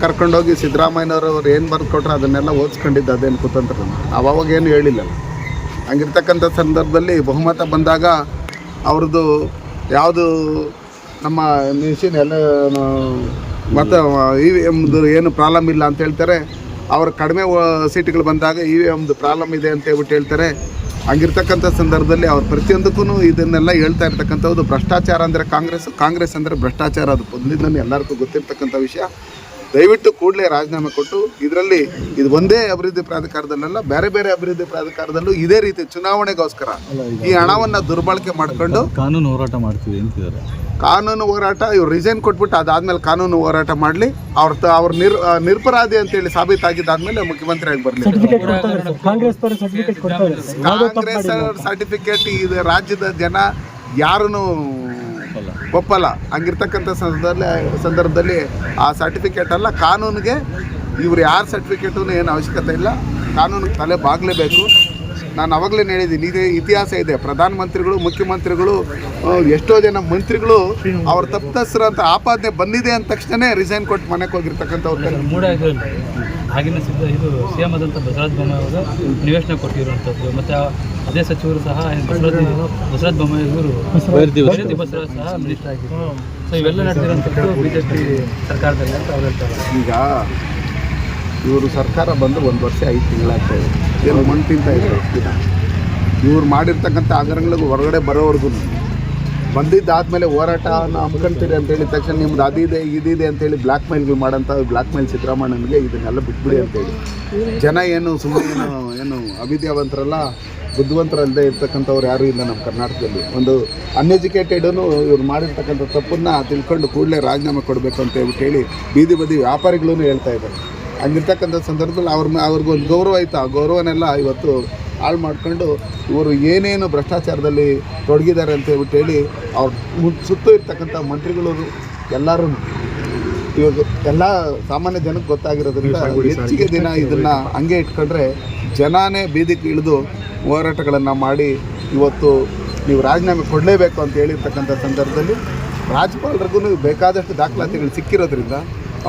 ಕರ್ಕೊಂಡೋಗಿ ಸಿದ್ದರಾಮಯ್ಯನವರು ಏನು ಬರ್ದು ಕೊಟ್ಟರೆ ಅದನ್ನೆಲ್ಲ ಓದಿಸ್ಕೊಂಡಿದ್ದು ಅದೇನು ಕುತಂತ್ರ ಅವಾಗ ಏನು ಹೇಳಿಲ್ಲ. ಹಂಗಿರ್ತಕ್ಕಂಥ ಸಂದರ್ಭದಲ್ಲಿ ಬಹುಮತ ಬಂದಾಗ ಅವ್ರದ್ದು ಯಾವುದು ನಮ್ಮ ಮಿಷಿನ್ ಎಲ್ಲ ಮತ್ತು EVMದು ಏನು ಪ್ರಾಬ್ಲಮ್ ಇಲ್ಲ ಅಂತ ಹೇಳ್ತಾರೆ. ಅವ್ರ ಕಡಿಮೆ ಸೀಟ್ಗಳು ಬಂದಾಗ EVMದು ಪ್ರಾಬ್ಲಮ್ ಇದೆ ಅಂತ ಹೇಳ್ಬಿಟ್ಟು ಹೇಳ್ತಾರೆ. ಹಂಗಿರ್ತಕ್ಕಂಥ ಸಂದರ್ಭದಲ್ಲಿ ಅವ್ರು ಪ್ರತಿಯೊಂದಕ್ಕೂ ಇದನ್ನೆಲ್ಲ ಹೇಳ್ತಾ ಇರ್ತಕ್ಕಂಥದ್ದು ಭ್ರಷ್ಟಾಚಾರ ಅಂದರೆ ಕಾಂಗ್ರೆಸ್ ಅಂದರೆ ಭ್ರಷ್ಟಾಚಾರ. ಅದು ಮೊದಲಿಂದಲೂ ಎಲ್ಲರಿಗೂ ಗೊತ್ತಿರ್ತಕ್ಕಂಥ ವಿಷಯ. ದಯವಿಟ್ಟು ಕೂಡಲೇ ರಾಜೀನಾಮೆ ಕೊಟ್ಟು ಇದರಲ್ಲಿ ಇದು ಒಂದೇ ಅಭಿವೃದ್ಧಿ ಪ್ರಾಧಿಕಾರದಲ್ಲೆಲ್ಲ ಬೇರೆ ಬೇರೆ ಅಭಿವೃದ್ಧಿ ಪ್ರಾಧಿಕಾರದಲ್ಲೂ ಇದೇ ರೀತಿ ಚುನಾವಣೆಗೋಸ್ಕರ ಈ ಹಣವನ್ನು ದುರ್ಬಳಕೆ ಮಾಡಿಕೊಂಡು ಕಾನೂನು ಹೋರಾಟ ಮಾಡ್ತೀವಿ ಅಂತಿದ್ದಾರೆ. ಕಾನೂನು ಹೋರಾಟ ಇವ್ರು ರಿಸೈನ್ ಕೊಟ್ಬಿಟ್ಟು ಅದಾದಮೇಲೆ ಕಾನೂನು ಹೋರಾಟ ಮಾಡಲಿ. ಅವ್ರ ನಿರಪರಾಧಿ ಅಂತೇಳಿ ಸಾಬೀತಾಗಿದ್ದಾದ್ಮೇಲೆ ಮುಖ್ಯಮಂತ್ರಿ ಆಗಿ ಬರಲಿ. ಕಾಂಗ್ರೆಸ್ ಸರ್ಟಿಫಿಕೇಟ್ ಇದು ರಾಜ್ಯದ ಜನ ಯಾರೂ ಒಪ್ಪಲ್ಲ. ಹಂಗಿರ್ತಕ್ಕಂಥ ಸಂದರ್ಭದಲ್ಲಿ ಆ ಸರ್ಟಿಫಿಕೇಟ್ ಅಲ್ಲ, ಕಾನೂನಿಗೆ ಇವ್ರು ಯಾರ ಸರ್ಟಿಫಿಕೇಟು ಏನು ಅವಶ್ಯಕತೆ ಇಲ್ಲ. ಕಾನೂನಿಗೆ ತಲೆ ಬಾಗಲೇಬೇಕು. ನಾನು ಅವಾಗಲೇ ಹೇಳಿದ್ದೀನಿ, ಇದೇ ಇತಿಹಾಸ ಇದೆ. ಪ್ರಧಾನಮಂತ್ರಿಗಳು, ಮುಖ್ಯಮಂತ್ರಿಗಳು, ಎಷ್ಟೋ ಜನ ಮಂತ್ರಿಗಳು ಅವ್ರ ತಪ್ಪಿತಸ್ಥರು ಅಂತ ಆಪಾದನೆ ಬಂದಿದೆ ಅಂದ ತಕ್ಷಣ ರಿಸೈನ್ ಕೊಟ್ಟು ಮನೆಗೆ ಹೋಗಿರ್ತಕ್ಕಂಥವ್ರು. ಆಗಿನ ಇದು CM ಆದಂಥ ಬಸವರಾಜ ಬೊಮ್ಮಾಯಿ ಅವರು ನಿವೇಶನ ಕೊಟ್ಟಿರುವಂಥದ್ದು, ಮತ್ತು ಅದೇ ಸಚಿವರು ಸಹ ಬಸವರಾಜ ಬೊಮ್ಮಾಯಿ ಇವರು ಬಸವರಾಜ್ ಸಹ ಮಿನಿಸ್ಟರ್ ಆಗಿದ್ರು. ಸೊ ಇವೆಲ್ಲ ನಡೆದಿರೋಂಥದ್ದು BJP ಸರ್ಕಾರದಲ್ಲಿ ಅಂತ ಅವ್ರು ಹೇಳ್ತಾರೆ. ಈಗ ಇವರು ಸರ್ಕಾರ ಬಂದು 1 ವರ್ಷ 5 ತಿಂಗಳಾಗ್ತದೆ. ಏನು ಮಣ್ಣು ತಿಂತ ಇದ್ರು. ಇವ್ರು ಮಾಡಿರ್ತಕ್ಕಂಥ ಹಗರಣಗಳಿಗೂ ಹೊರಗಡೆ ಬರೋವರೆಗೂ ಬಂದಿದ್ದಾದಮೇಲೆ ಹೋರಾಟನ ಹಮ್ಮಿಕೊಳ್ತೀರಿ ಅಂತ ಹೇಳಿದ ತಕ್ಷಣ ನಿಮ್ದು ಅದಿದೆ ಇದಿದೆ ಅಂತೇಳಿ ಬ್ಲ್ಯಾಕ್ ಮೇಲ್ಗಳು ಮಾಡೋಂಥ ಬ್ಲ್ಯಾಕ್ ಮೇಲ್ ಸಿದ್ದರಾಮಯ್ಯನಿಗೆ ಇದನ್ನೆಲ್ಲ ಬಿಟ್ಬಿಡಿ ಅಂತೇಳಿ ಜನ ಏನು ಸುಮ್ಮನೆ ಏನು ಅವಿದ್ಯಾವಂತರಲ್ಲ, ಬುದ್ಧಿವಂತರಲ್ಲದೆ ಇರ್ತಕ್ಕಂಥವ್ರು ಯಾರೂ ಇಲ್ಲ ನಮ್ಮ ಕರ್ನಾಟಕದಲ್ಲಿ. ಒಂದು ಅನ್ಎಜುಕೇಟೆಡೂ ಇವ್ರು ಮಾಡಿರ್ತಕ್ಕಂಥ ತಪ್ಪನ್ನು ತಿಳ್ಕೊಂಡು ಕೂಡಲೇ ರಾಜೀನಾಮೆ ಕೊಡಬೇಕು ಅಂತ ಹೇಳ್ಬಿಟ್ಟು ಹೇಳಿ ಬೀದಿ ಬದಿ ವ್ಯಾಪಾರಿಗಳೂ ಹೇಳ್ತಾ ಇದ್ದಾರೆ. ಹಂಗಿರ್ತಕ್ಕಂಥ ಸಂದರ್ಭದಲ್ಲಿ ಅವ್ರಿಗೊಂದು ಗೌರವ ಐತೆ. ಆ ಗೌರವನೆಲ್ಲ ಇವತ್ತು ಹಾಳು ಮಾಡ್ಕೊಂಡು ಇವರು ಏನೇನು ಭ್ರಷ್ಟಾಚಾರದಲ್ಲಿ ತೊಡಗಿದ್ದಾರೆ ಅಂತ ಹೇಳ್ಬಿಟ್ಟು ಹೇಳಿ ಅವ್ರ ಸುತ್ತ ಇರ್ತಕ್ಕಂಥ ಮಂತ್ರಿಗಳು ಎಲ್ಲರೂ ಇವಾಗ ಎಲ್ಲ ಸಾಮಾನ್ಯ ಜನಕ್ಕೆ ಗೊತ್ತಾಗಿರೋದ್ರಿಂದ ಹೆಚ್ಚಿಗೆ ದಿನ ಇದನ್ನು ಹಂಗೆ ಇಟ್ಕೊಂಡ್ರೆ ಜನನೇ ಬೀದಿಗೆ ಇಳಿದು ಹೋರಾಟಗಳನ್ನು ಮಾಡಿ ಇವತ್ತು ನೀವು ರಾಜೀನಾಮೆ ಕೊಡಲೇಬೇಕು ಅಂತ ಹೇಳಿರ್ತಕ್ಕಂಥ ಸಂದರ್ಭದಲ್ಲಿ ರಾಜ್ಯಪಾಲರಿಗೂ ಬೇಕಾದಷ್ಟು ದಾಖಲಾತಿಗಳು ಸಿಕ್ಕಿರೋದ್ರಿಂದ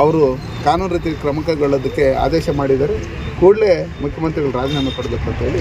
ಅವರು ಕಾನೂನು ರೀತಿ ಕ್ರಮ ಕೈಗೊಳ್ಳೋದಕ್ಕೆ ಆದೇಶ ಮಾಡಿದ್ದಾರೆ. ಕೂಡಲೇ ಮುಖ್ಯಮಂತ್ರಿಗಳು ರಾಜೀನಾಮೆ ಕೊಡಬೇಕು ಅಂತ ಹೇಳಿ